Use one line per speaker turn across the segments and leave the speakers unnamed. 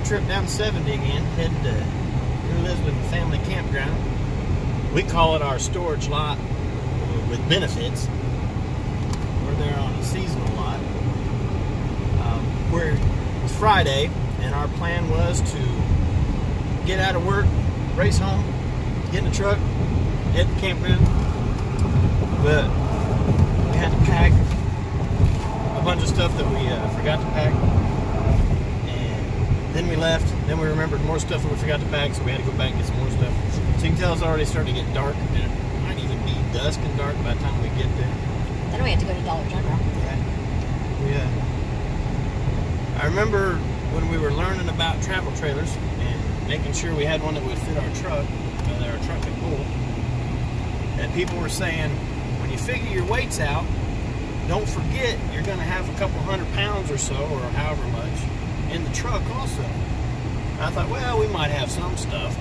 Trip down 70 again, heading to New Lisbon Family Campground. We call it our storage lot with benefits. We're there on a seasonal lot. It's Friday, and our plan was to get out of work, race home, get in the truck, head to the campground. But we had to pack a bunch of stuff that we forgot to pack. Then we left, then we remembered more stuff that we forgot to pack, so we had to go back and get some more stuff. So you can tell it's already starting to get dark, and it might even be dusk and dark by the time we get there.
Then we had to go to Dollar General.
Yeah. I remember when we were learning about travel trailers and making sure we had one that would fit our truck, that our truck could pull, and people were saying, when you figure your weights out, don't forget you're going to have a couple 100 pounds or so, or however much, in the truck also. I thought, well, we might have some stuff,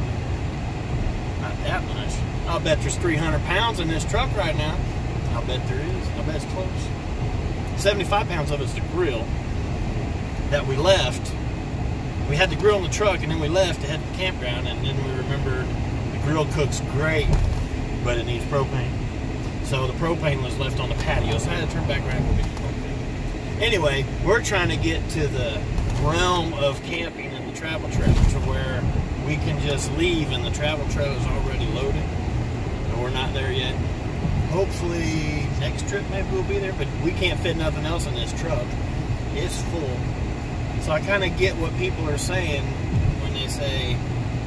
not that much. I'll bet there's 300 pounds in this truck right now. I'll bet there is. I'll bet it's close. 75 pounds of it's the grill that we left. We had the grill in the truck, and then we left to head to the campground, and then we remembered the grill cooks great, but it needs propane. So the propane was left on the patio, so I had to turn back around and go get the propane. Anyway, we're trying to get to the realm of camping in the travel trailer to where we can just leave and the travel trailer is already loaded, and we're not there yet. Hopefully next trip maybe we'll be there, but we can't fit nothing else in this truck. It's full. So I kind of get what people are saying when they say,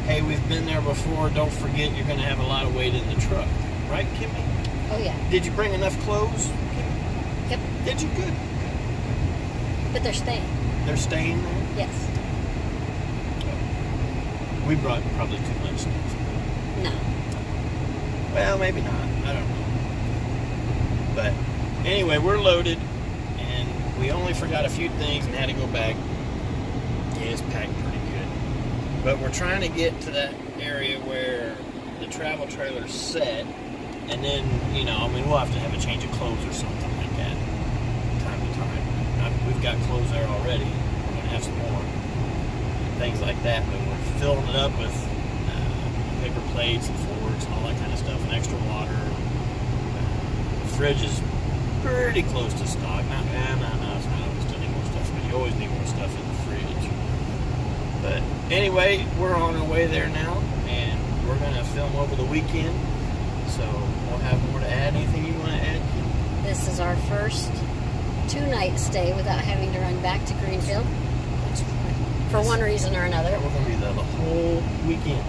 hey, we've been there before, don't forget you're going to have a lot of weight in the truck. Right, Kimmy?
Oh yeah.
Did you bring enough clothes, Kimmy?
Yep.
Did you? Good.
But they're staying.
They're staying there?
Yes.
We brought probably too much stuff.
No.
Well, maybe not. I don't know. But anyway, we're loaded, and we only forgot a few things and had to go back. Yeah, it's packed pretty good. But we're trying to get to that area where the travel trailer's set, and then, you know, I mean, we'll have to have a change of clothes or something like that time to time. We've got clothes there already. We're going to have some more. Things like that. But we're filling it up with paper plates and forks and all that kind of stuff, and extra water. The fridge is pretty close to stock. No, it's not. We still need more stuff, but you always need more stuff in the fridge. But anyway, we're on our way there now, and we're going to film over the weekend. So we'll have more to add. Anything you want to add, Kim?
This is our first 2-night stay without having to run back to Greenfield.
That's right.
For one reason or another.
We're going to be there the whole weekend.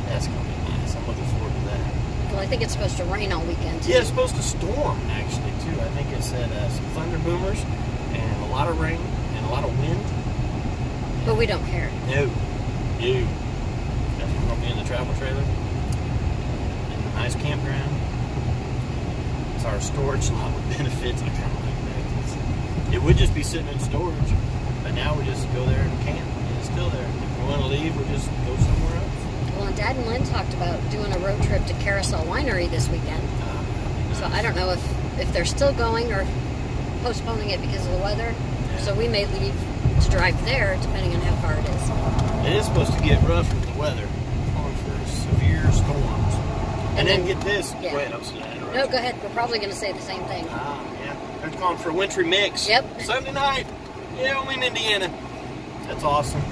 That's going to be nice. I'm looking forward to that.
Well, I think it's supposed to rain all weekend, too.
Yeah, it's supposed to storm, actually, too. I think it said some thunder boomers and a lot of rain and a lot of wind.
But we don't care.
No. That's we're going to be in the travel trailer. In a nice campground. It's our storage lot with benefits. I kind of like that. It would just be sitting in storage, but now we just go there and camp, and it's still there. If we want to leave, we'll just go somewhere else.
Well, Dad and Lynn talked about doing a road trip to Carousel Winery this weekend.
Nice.
So I don't know if they're still going or postponing it because of the weather.
Yeah.
So we may leave to drive there, depending on how far it is.
It is supposed to get rough with the weather. Calling for severe storms. And then get this.
Yeah.
Go ahead, I'm sorry.
No, go ahead. We're probably going to say the same thing.
Yeah. They're calling for a wintry mix.
Yep.
Sunday night. Yeah, I'm in Indiana. That's awesome.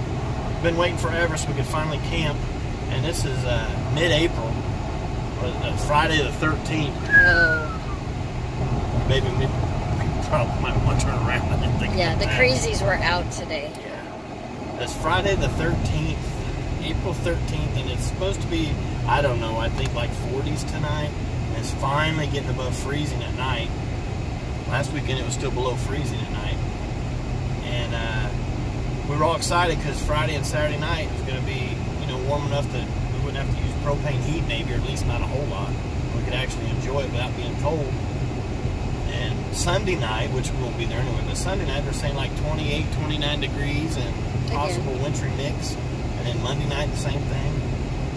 Been waiting forever so we could finally camp. And this is mid-April. Friday the 13th.
Oh.
Maybe we probably might want to turn around and think
Yeah,
about
the
that.
crazies were out today.
Yeah. It's Friday the 13th. April 13th. And it's supposed to be, I don't know, I think like 40s tonight. And it's finally getting above freezing at night. Last weekend it was still below freezing at night. And we were all excited because Friday and Saturday night was going to be, you know, warm enough that we wouldn't have to use propane heat maybe, or at least not a whole lot. We could actually enjoy it without being cold. And Sunday night, which we won't be there anyway, but Sunday night they're saying like 28, 29 degrees and possible wintry mix. And then Monday night the same thing.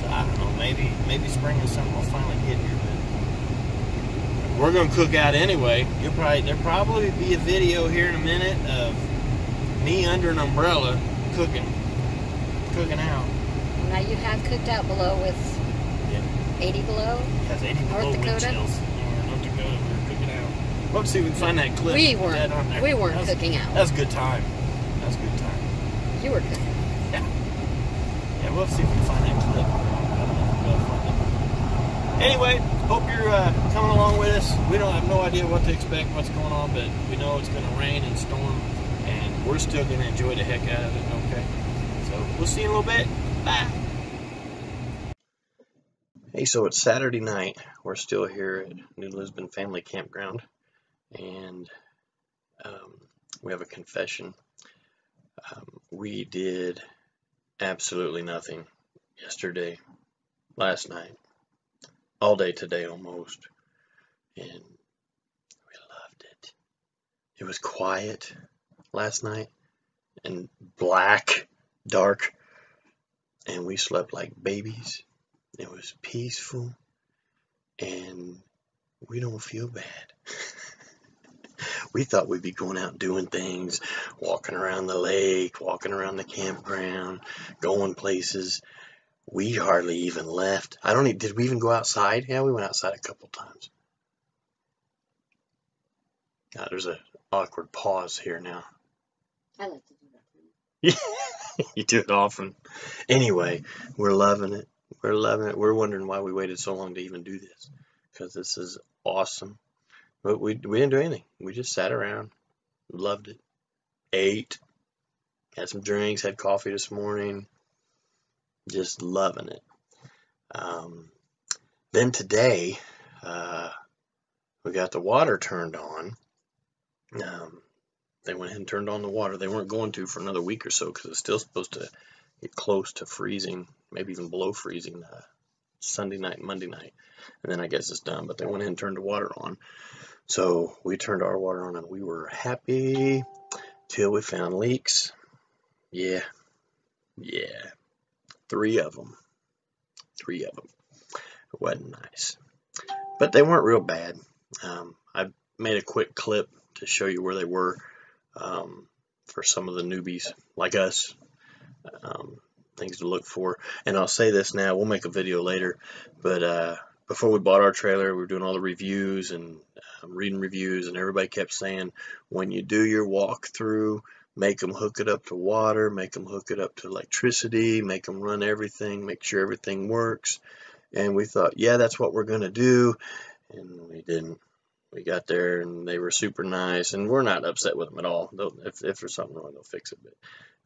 So I don't know, maybe spring and summer will finally get here. But we're gonna cook out anyway. There'll probably be a video here in a minute of me under an umbrella cooking out.
Now you have cooked out below with 80 below.
Yes, 80 below wind chills. North Dakota, we were cooking out. We'll see if we can find that clip.
We weren't cooking out.
That was a good time. That was a good time.
You were cooking.
Yeah, we'll see if we can find that clip. Anyway, hope you're coming along with us. We don't have no idea what to expect, what's going on, but we know it's going to rain and storm, and we're still going to enjoy the heck out of it, okay? So we'll see you in a little bit. Bye. Hey, so it's Saturday night. We're still here at New Lisbon Family Campground, and we have a confession. We did absolutely nothing yesterday, last night, all day today almost, and we loved it. It was quiet last night and black, dark, and we slept like babies. It was peaceful, and we don't feel bad. We thought we'd be going out doing things, walking around the lake, walking around the campground, going places. We hardly even left. Did we even go outside? Yeah, we went outside a couple times. There's an awkward pause here now.
I like to do that.
You do it often. Anyway, we're loving it. We're loving it. We're wondering why we waited so long to even do this, because this is awesome. But we didn't do anything. We just sat around, loved it, ate, had some drinks, had coffee this morning, just loving it. Then today, we got the water turned on. They went ahead and turned on the water. They weren't going to for another week or so, because it's still supposed to get close to freezing, maybe even below freezing Sunday night, Monday night. And then I guess it's done, but they went ahead and turned the water on. So we turned our water on, and we were happy till we found leaks. Yeah. 3 of them. It wasn't nice, but they weren't real bad. I made a quick clip to show you where they were, for some of the newbies like us. Things to look for. And I'll say this now, we'll make a video later, but before we bought our trailer, we were doing all the reviews and reading reviews, and everybody kept saying, when you do your walkthrough, make them hook it up to water, make them hook it up to electricity, make them run everything, make sure everything works. And we thought, yeah, that's what we're going to do, and we didn't. We got there, and they were super nice, and we're not upset with them at all. If there's something wrong, they'll fix it. But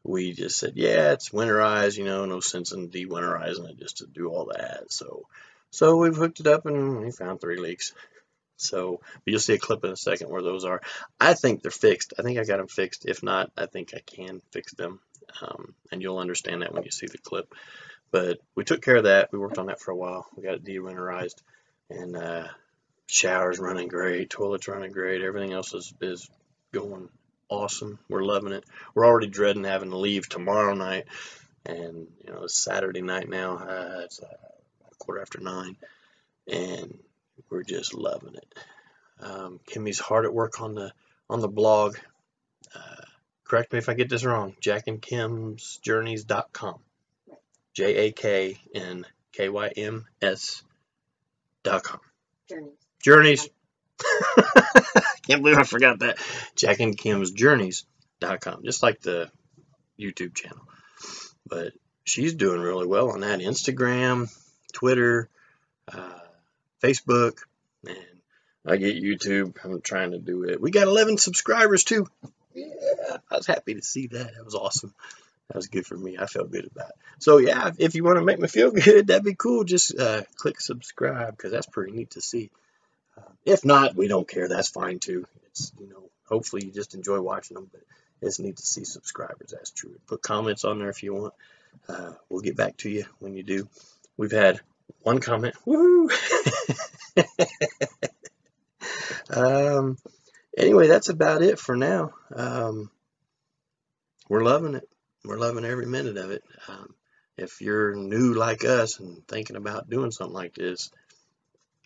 we just said, yeah, it's winterized, no sense in de-winterizing it just to do all that. So we've hooked it up, and we found 3 leaks. So you'll see a clip in a second where those are. I think they're fixed. I think I got them fixed. If not, I think I can fix them, and you'll understand that when you see the clip. But we took care of that. We worked on that for a while. We got it de-winterized, and showers running great, toilets running great. Everything else is going awesome. We're loving it. We're already dreading having to leave tomorrow night, and it's Saturday night now. It's 9:15, and we're just loving it. Kimmy's hard at work on the blog. Correct me if I get this wrong. JackandKimsJourneys.com. JackandKyms.com. Journeys. Can't believe I forgot that. JackandKimsJourneys.com. Just like the YouTube channel. But she's doing really well on that. Instagram, Twitter, Facebook, and I get YouTube. I'm trying to do it. We got 11 subscribers too. Yeah, I was happy to see that. That was awesome. That was good for me. I felt good about it. So yeah, if you want to make me feel good, that'd be cool. Just click subscribe, because that's pretty neat to see. If not, we don't care. That's fine too. It's hopefully you just enjoy watching them, but it's neat to see subscribers. That's true. Put comments on there if you want. We'll get back to you when you do. We've had 1 comment. Woohoo! Anyway, that's about it for now. We're loving it. We're loving every minute of it. If you're new like us and thinking about doing something like this,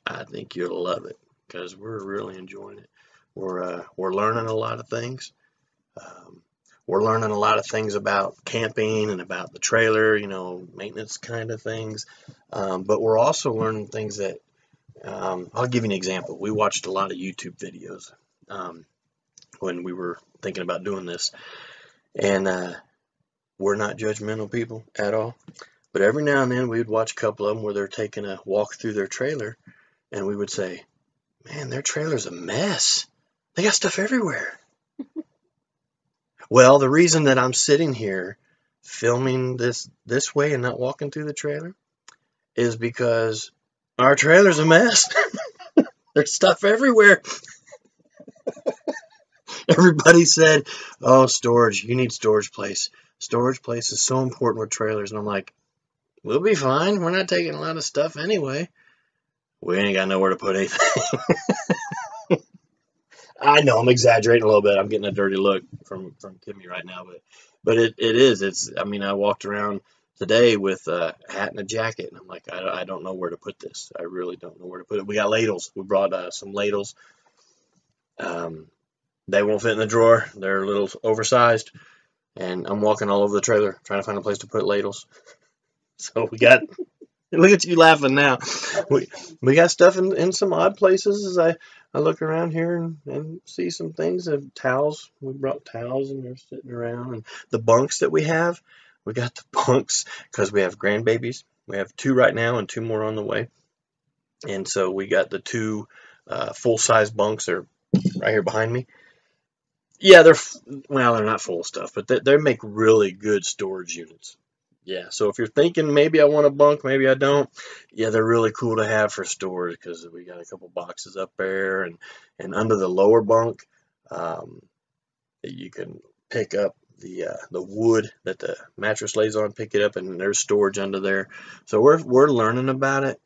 I think you'll love it because we're really enjoying it. We're learning a lot of things. Um, we're learning a lot of things about camping and about the trailer, maintenance kind of things. But we're also learning things that I'll give you an example. We watched a lot of YouTube videos when we were thinking about doing this, and we're not judgmental people at all. But every now and then we would watch a couple of them where they're taking a walk through their trailer, and we would say, man, their trailer's a mess. They got stuff everywhere. Well, the reason that I'm sitting here filming this way and not walking through the trailer is because our trailer's a mess. There's stuff everywhere. Everybody said, oh, storage, you need storage place. Storage place is so important with trailers. And I'm like, we'll be fine. We're not taking a lot of stuff anyway. We ain't got nowhere to put anything. I know I'm exaggerating a little bit. I'm getting a dirty look from Kimmy right now, but it is. I mean, I walked around today with a hat and a jacket, and I'm like, I don't know where to put this. I really don't know where to put it. We got ladles. We brought some ladles. They won't fit in the drawer. They're a little oversized, and I'm walking all over the trailer trying to find a place to put ladles. So we got. Look at you laughing now. We got stuff in some odd places as I look around here and see some things. Towels. We brought towels and they're sitting around. And the bunks that we got the bunks because we have grandbabies. We have 2 right now and 2 more on the way. And so we got the 2 full-size bunks. They're right here behind me. Yeah, they're not full of stuff, but they make really good storage units. Yeah, so if you're thinking maybe I want a bunk, maybe I don't, yeah, they're really cool to have for storage because we got a couple boxes up there, and under the lower bunk, you can pick up the wood that the mattress lays on, pick it up, and there's storage under there. So we're learning about it.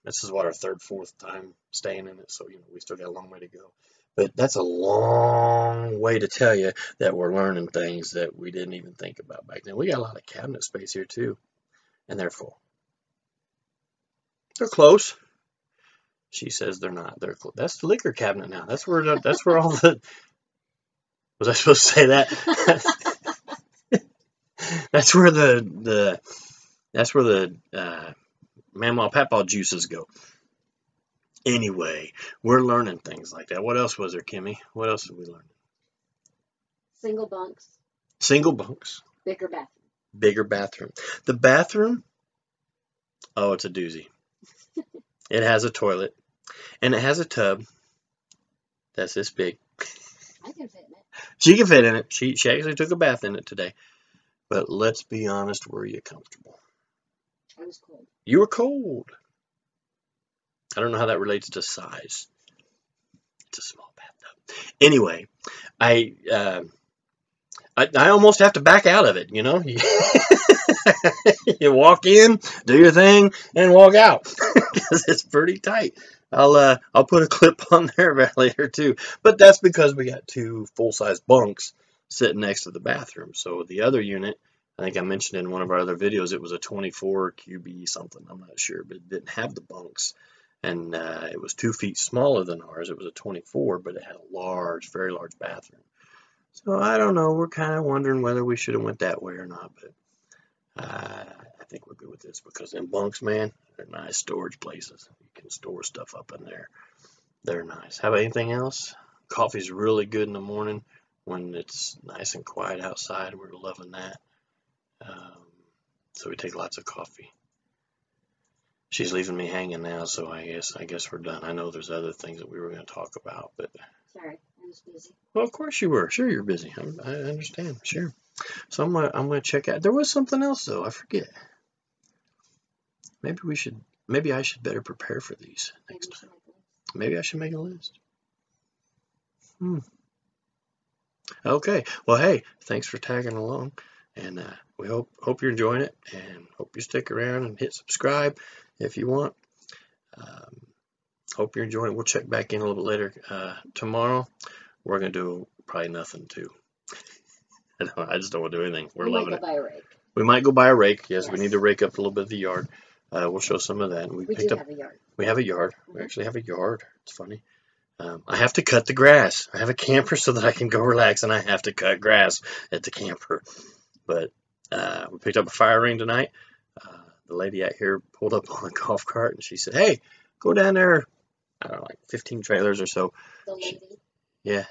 This is what our 3rd, 4th time staying in it, so we still got a long way to go. But that's a long way to tell you that we're learning things that we didn't even think about back then. We got a lot of cabinet space here too, and they're full. They're close. She says they're not. They're close. That's the liquor cabinet now. That's where all the. Was I supposed to say that? That's where the Mamaw Papaw juices go. Anyway, we're learning things like that. What else was there, Kimmy? What else did we learn?
Single bunks.
Single bunks.
Bigger bathroom.
Bigger bathroom. The bathroom, oh, it's a doozy. It has a toilet, and it has a tub that's this big.
I can fit in it.
She can fit in it. She actually took a bath in it today. But let's be honest, were you comfortable?
I was cold.
You were cold. I don't know how that relates to size. It's a small bathtub. Anyway, I almost have to back out of it, You walk in, do your thing, and walk out because it's pretty tight. I'll put a clip on there later too. But that's because we got 2 full-size bunks sitting next to the bathroom. So the other unit, I think I mentioned in one of our other videos, it was a 24 QB something. I'm not sure, but it didn't have the bunks. And it was 2 feet smaller than ours. It was a 24, but it had a large, very large bathroom. So I don't know. We're kind of wondering whether we should have went that way or not. But I think we're good with this because them bunks, man, they're nice storage places. You can store stuff up in there. They're nice. How about anything else? Coffee's really good in the morning when it's nice and quiet outside. We're loving that. So we take lots of coffee. She's leaving me hanging now, so I guess we're done. I know there's other things that we were going to talk about, but
sorry, I was busy.
Well, of course you were. Sure, you're busy. I understand. Sure. So I'm gonna check out. There was something else though. I forget. Maybe I should better prepare for these next time. Maybe I should make a list. Okay. Well, hey, thanks for tagging along, and we hope you're enjoying it, and hope you stick around and hit subscribe if you want. Hope you're enjoying it. We'll check back in a little bit later tomorrow. we're going to do probably nothing too. I just don't want to do anything. We're
we
loving
might go
it.
buy a rake.
We might go buy a rake. Yes,
Yes.
we need to rake up a little bit of the yard. We'll show some of that.
We do have a yard.
We have a yard. We actually have a yard. It's funny. I have to cut the grass. I have a camper so that I can go relax, and I have to cut grass at the camper. But we picked up a fire ring tonight. The lady out here pulled up on a golf cart, and she said, "Hey, go down there." I don't know, like 15 trailers or so.
The lady.
Yeah.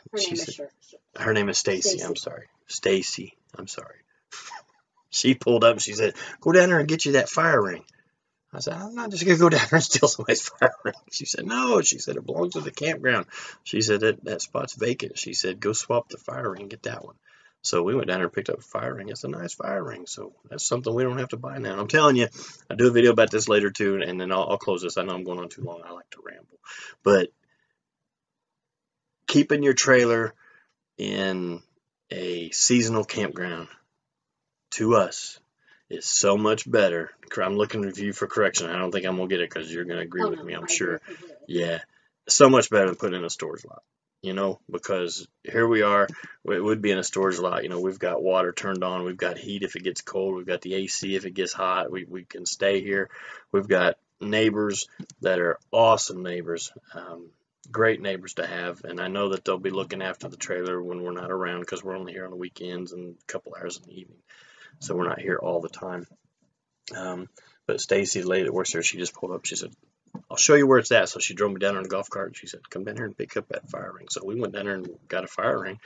Her name is Stacy. I'm sorry. Stacy. I'm sorry. She pulled up and she said, "Go down there and get you that fire ring." I said, "I'm not just going to go down there and steal somebody's fire ring." She said, "No." She said, "It belongs to the campground." She said, that spot's vacant." She said, "Go swap the fire ring and get that one." So we went down there and picked up a fire ring. It's a nice fire ring. So that's something we don't have to buy now. And I'm telling you, I'll do a video about this later too, and then I'll close this. I know I'm going on too long. I like to ramble. But keeping your trailer in a seasonal campground, to us, is so much better. I'm looking at you for correction. I don't think I'm going to get it because you're going to agree with me, I'm sure. Yeah, so much better than putting in a storage lot. You know, because here we are, it would be in a storage lot. You know, we've got water turned on, we've got heat if it gets cold, we've got the AC if it gets hot, we can stay here. We've got neighbors that are awesome neighbors, great neighbors to have, and I know that they'll be looking after the trailer when we're not around because we're only here on the weekends and a couple hours in the evening, so we're not here all the time. But Stacy, the lady that works there, she just pulled up, she said, "I'll show you where it's at." So she drove me down on a golf cart and she said, "Come down here and pick up that fire ring." So we went down there and got a fire ring.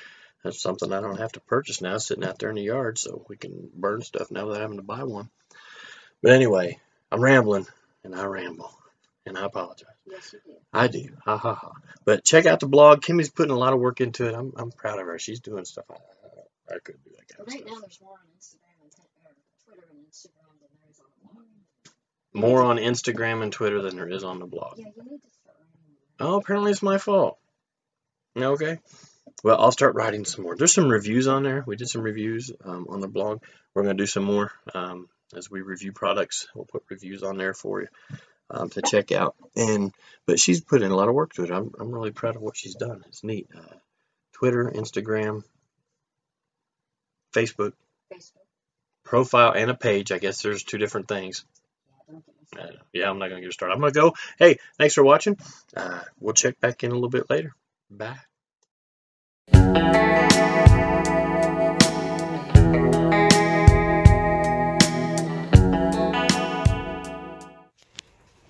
That's something I don't have to purchase now, sitting out there in the yard, so we can burn stuff now without having to buy one. But anyway, I'm rambling, and I ramble, and I apologize.
Yes, you do.
I do. Ha ha ha. But check out the blog. Kimmy's putting a lot of work into it. I'm proud of her. She's doing stuff I couldn't do that kind of
Right
stuff.
now, there's more on Instagram and Twitter and Instagram than there is on the blog.
More on Instagram and Twitter than there is on the blog.
Yeah, you need to start writing.
Oh, apparently it's my fault. Okay. Well, I'll start writing some more. There's some reviews on there. We did some reviews on the blog. We're going to do some more as we review products. We'll put reviews on there for you to check out. But she's put in a lot of work to it. I'm really proud of what she's done. It's neat. Twitter, Instagram, Facebook, profile, and a page. I guess there's two different things. Yeah, I'm not going to get her started. I'm going to go. Hey, thanks for watching. We'll check back in a little bit later. Bye.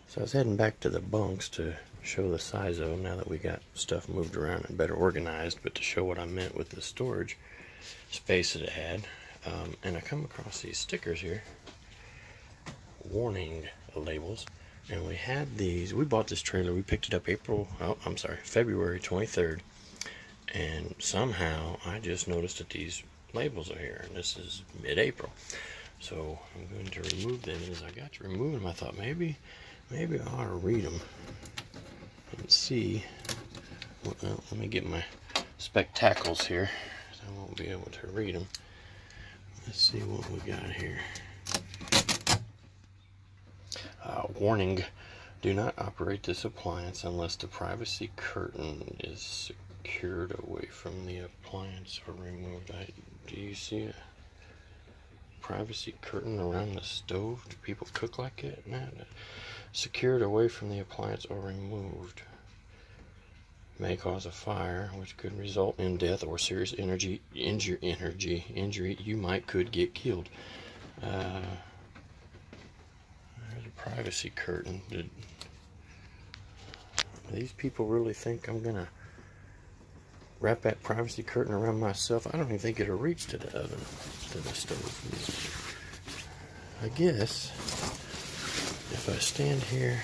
So I was heading back to the bunks to show the size of them now that we got stuff moved around and better organized, but to show what I meant with the storage space that it had. And I come across these stickers here, warning labels, and we had these. We bought this trailer, we picked it up February 23rd, and somehow I just noticed that these labels are here, and this is mid-April. So I'm going to remove them, and as I got to remove them, I thought maybe I ought to read them and see. Well, let me get my spectacles here, because I won't be able to read them. Let's see what we got here. Warning, do not operate this appliance unless the privacy curtain is secured away from the appliance or removed. Do you see a privacy curtain around the stove? Do people cook like it? No. Secured away from the appliance or removed. May cause a fire, which could result in death or serious injury. You could get killed. There's a privacy curtain. Do these people really think I'm gonna wrap that privacy curtain around myself? I don't even think it'll reach to the oven, to the stove. I guess if I stand here,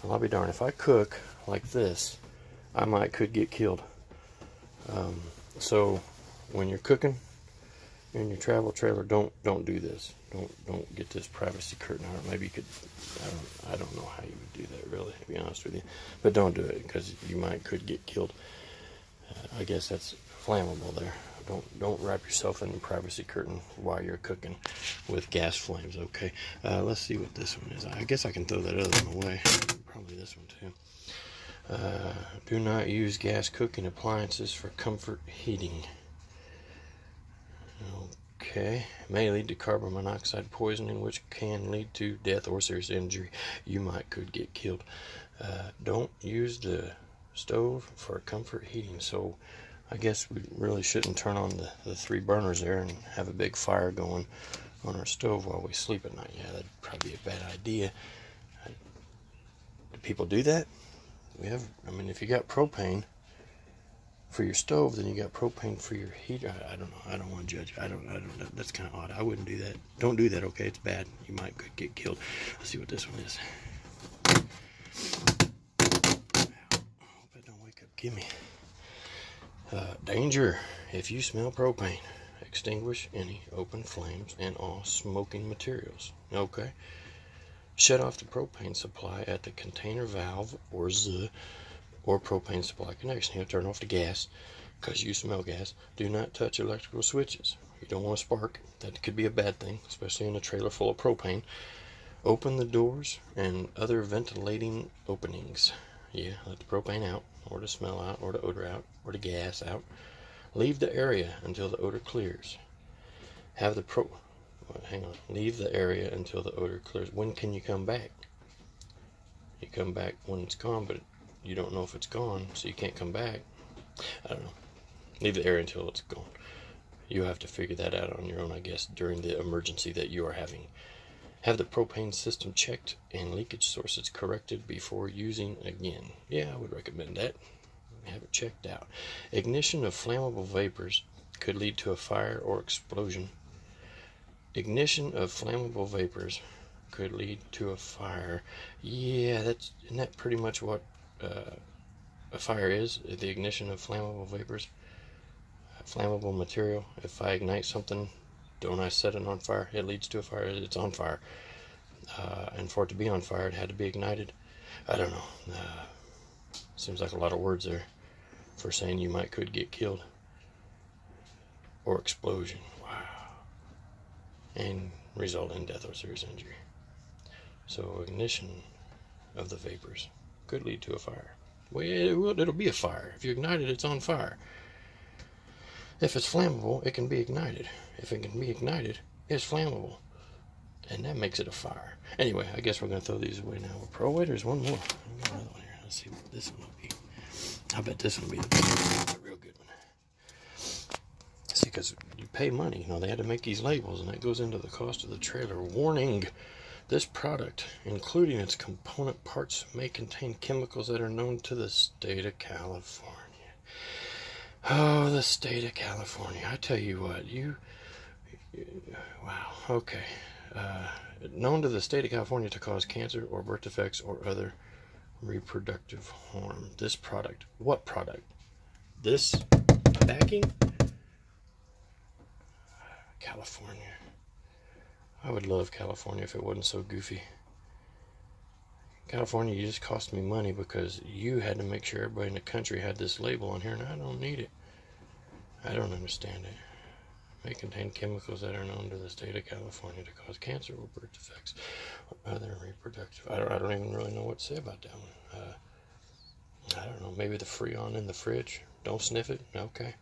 well, I'll be darned. If I cook like this, I could get killed. So when you're cooking in your travel trailer, don't do this. Don't get this privacy curtain on it. Maybe you could. I don't know how you would do that, really, to be honest with you. But don't do it, because you could get killed. I guess that's flammable there. Don't wrap yourself in the privacy curtain while you're cooking with gas flames. Okay. Let's see what this one is. I guess I can throw that other one away. Probably this one too. Do not use gas cooking appliances for comfort heating. Okay, may lead to carbon monoxide poisoning, which can lead to death or serious injury. You could get killed. Don't use the stove for comfort heating. So I guess we really shouldn't turn on the 3 burners there and have a big fire going on our stove while we sleep at night. Yeah, that'd probably be a bad idea. Do people do that? I mean, if you got propane for your stove, then you got propane for your heater. I don't know. I don't want to judge. I don't. That's kind of odd. I wouldn't do that. Don't do that. Okay, it's bad. You might get killed. Let's see what this one is. Hope I don't wake up. Gimme. Danger. If you smell propane, extinguish any open flames and all smoking materials. Okay. Shut off the propane supply at the container valve or propane supply connection. Here, turn off the gas because you smell gas. Do not touch electrical switches. You don't want to spark. That could be a bad thing, especially in a trailer full of propane. Open the doors and other ventilating openings. Yeah, let the propane out, or the smell out, or the odor out, or the gas out. Leave the area until the odor clears. Leave the area until the odor clears. When can you come back? You come back when it's gone, but you don't know if it's gone, so you can't come back. I don't know. Leave the area until it's gone. You have to figure that out on your own, I guess, during the emergency that you are having. Have the propane system checked and leakage sources corrected before using again. Yeah, I would recommend that. Have it checked out. Ignition of flammable vapors could lead to a fire or explosion. Ignition of flammable vapors could lead to a fire. Yeah, isn't that pretty much what a fire is? The ignition of flammable vapors, flammable material. If I ignite something, don't I set it on fire? It leads to a fire. It's on fire, and for it to be on fire, it had to be ignited. I don't know. Seems like a lot of words there for saying you could get killed or explosion. And result in death or serious injury. So ignition of the vapors could lead to a fire. Well, it'll be a fire. If you ignite it, it's on fire. If it's flammable, it can be ignited. If it can be ignited, it's flammable. And that makes it a fire. Anyway, I guess we're going to throw these away now. Oh, wait, there's one more. I've got another one here. Let's see what this one will be. I bet this one will be a real good one. See, because you pay money, they had to make these labels, and that goes into the cost of the trailer. Warning, this product, including its component parts, may contain chemicals that are known to the state of California. Oh, the state of California. I tell you what, wow, okay. Known to the state of California to cause cancer or birth defects or other reproductive harm. This product, what product? This backing? California. I would love California if it wasn't so goofy. California, you just cost me money because you had to make sure everybody in the country had this label on here, and I don't need it. I don't understand it. May contain chemicals that are known to the state of California to cause cancer or birth defects or other reproductive. I don't even really know what to say about that one. I don't know. Maybe the Freon in the fridge. Don't sniff it. Okay.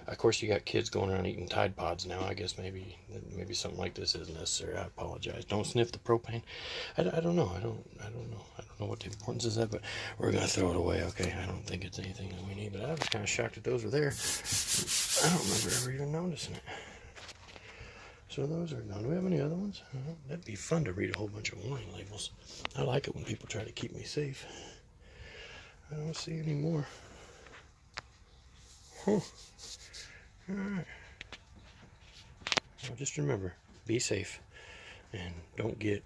Of course, you got kids going around eating Tide Pods now. I guess maybe something like this is necessary. I apologize. Don't sniff the propane. I don't know. I don't know what the importance is of that, but we're gonna throw it away. Okay. I don't think it's anything that we need. But I was kind of shocked that those were there. I don't remember ever even noticing it. So those are gone. Do we have any other ones? That'd be fun to read a whole bunch of warning labels. I like it when people try to keep me safe. I don't see any more. Huh. Alright. Well, just remember, be safe and don't get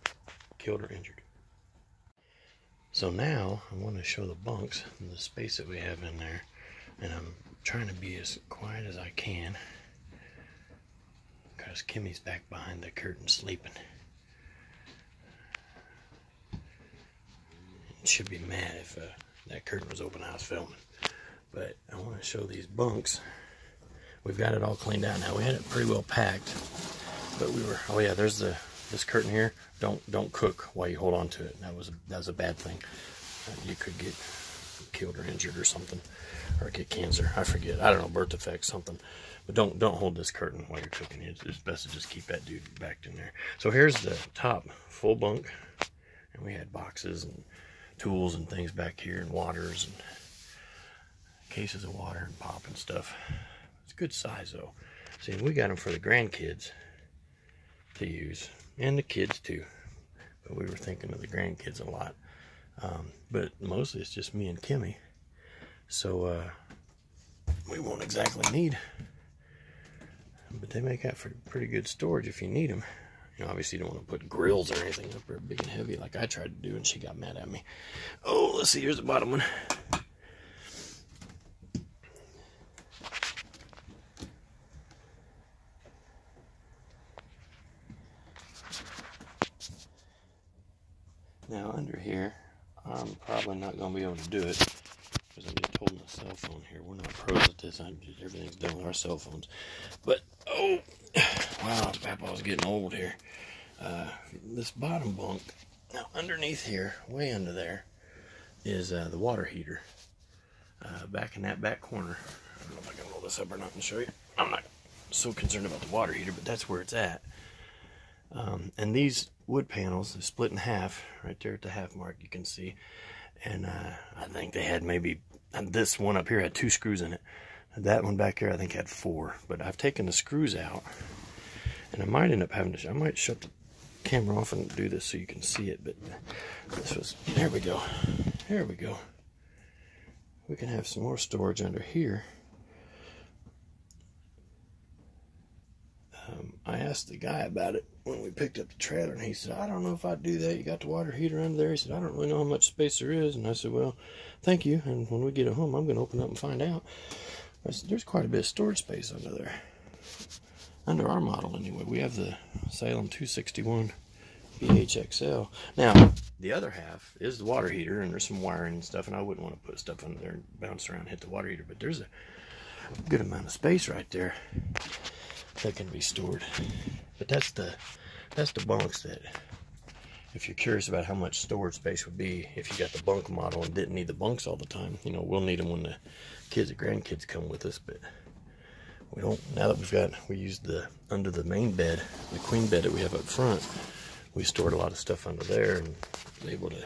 killed or injured. So now I want to show the bunks and the space that we have in there, and I'm trying to be as quiet as I can because Kimmy's back behind the curtain sleeping. She'd be mad if that curtain was open. I was filming. But I want to show these bunks. We've got it all cleaned out now. We had it pretty well packed, but we were. Oh yeah, there's this curtain here. Don't cook while you hold on to it. That was a bad thing. You could get killed or injured or something, or get cancer. I forget. I don't know, birth defects, something. But don't hold this curtain while you're cooking. It's best to just keep that dude backed in there. So here's the top full bunk, and we had boxes and tools and things back here, and waters and cases of water and pop and stuff. It's a good size though. See, we got them for the grandkids to use, and the kids too. But we were thinking of the grandkids a lot. But mostly it's just me and Kimmy. So we won't exactly need, but they make out for pretty good storage if you need them. You know, obviously you don't want to put grills or anything up there big and heavy like I tried to do, and she got mad at me. Oh, let's see, here's the bottom one. Now under here, I'm probably not going to be able to do it because I'm just holding a cell phone here. We're not pros at this. Everything's done with our cell phones. But, oh, wow, Papa's getting old here. This bottom bunk, now underneath here, way under there, is the water heater. Back in that back corner. I don't know if I can roll this up or not and show you. I'm not so concerned about the water heater, but that's where it's at. And these wood panels are split in half right there at the half mark, you can see. And I think they had maybe, this one up here had 2 screws in it. That one back here I think had 4. But I've taken the screws out, and I might end up having to, I might shut the camera off and do this so you can see it. But this was, there we go. There we go. We can have some more storage under here. I asked the guy about it when we picked up the trailer, and he said, I don't know if I'd do that. You got the water heater under there. He said, I don't really know how much space there is. And I said, well, thank you. And when we get it home, I'm going to open up and find out. I said, there's quite a bit of storage space under there. Under our model, anyway. We have the Salem 261 BHXL. Now, the other half is the water heater, and there's some wiring and stuff, and I wouldn't want to put stuff under there and bounce around and hit the water heater. But there's a good amount of space right there that can be stored. But that's the bunks that, if you're curious about how much storage space would be if you got the bunk model and didn't need the bunks all the time. You know, we'll need them when the kids or grandkids come with us, but we don't. Now that we used the under the main bed, the queen bed that we have up front, we stored a lot of stuff under there and was able to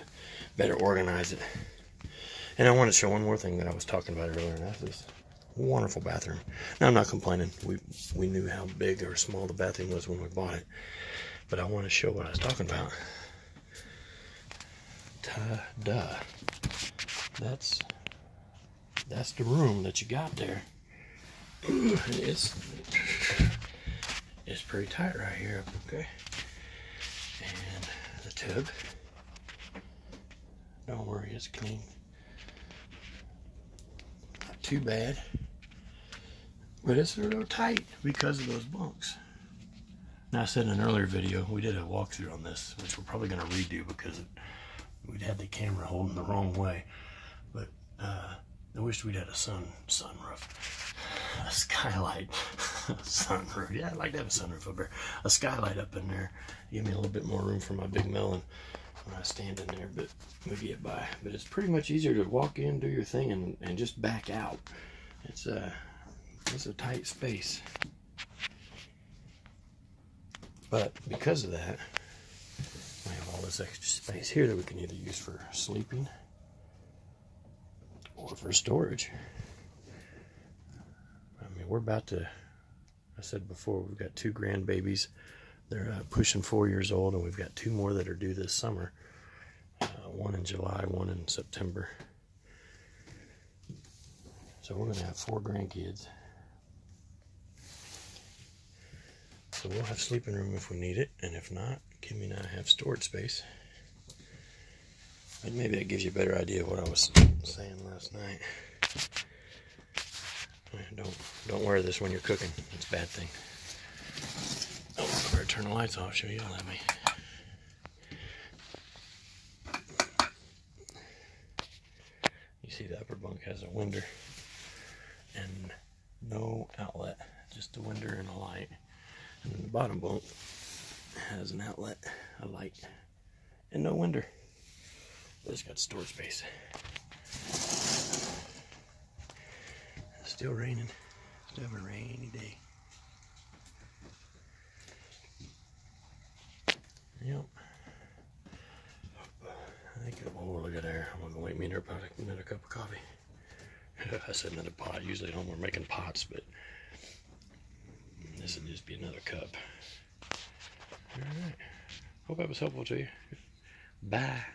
better organize it. And I want to show one more thing that I was talking about earlier, and that's this wonderful bathroom. Now, I'm not complaining. We knew how big or small the bathroom was when we bought it, but I want to show what I was talking about. Ta-da! That's the room that you got there. It's pretty tight right here. Okay, and the tub. Don't worry, it's clean. Not too bad. But it's a little tight because of those bunks. Now, I said in an earlier video, we did a walkthrough on this, which we're probably going to redo because we'd had the camera holding the wrong way. But I wished we'd had a sunroof. A skylight. Sunroof. Yeah, I'd like to have a sunroof up there. A skylight up in there. Give me a little bit more room for my big melon when I stand in there, but we get by. But it's pretty much easier to walk in, do your thing, and just back out. It's a tight space. But because of that, we have all this extra space here that we can either use for sleeping or for storage. I mean, we're about to, I said before, we've got 2 grandbabies. They're pushing 4 years old, and we've got 2 more that are due this summer. One in July, one in September. So we're going to have 4 grandkids. So we'll have sleeping room if we need it, and if not, Kimmy and I have storage space. But maybe that gives you a better idea of what I was saying last night. Don't wear this when you're cooking. It's a bad thing. Oh, I better turn the lights off. She'll yell at me. You see the upper bunk has a window and no outlet, just a window and a light. And then the bottom bunk has an outlet, a light, and no window. But it's got storage space. Still raining. Still have a rainy day. Yep. I think, oh, look at there. I'm gonna wait me another cup of coffee. I said another pot. Usually at home we're making pots, but this would just be another cup. All right. Hope that was helpful to you. Bye.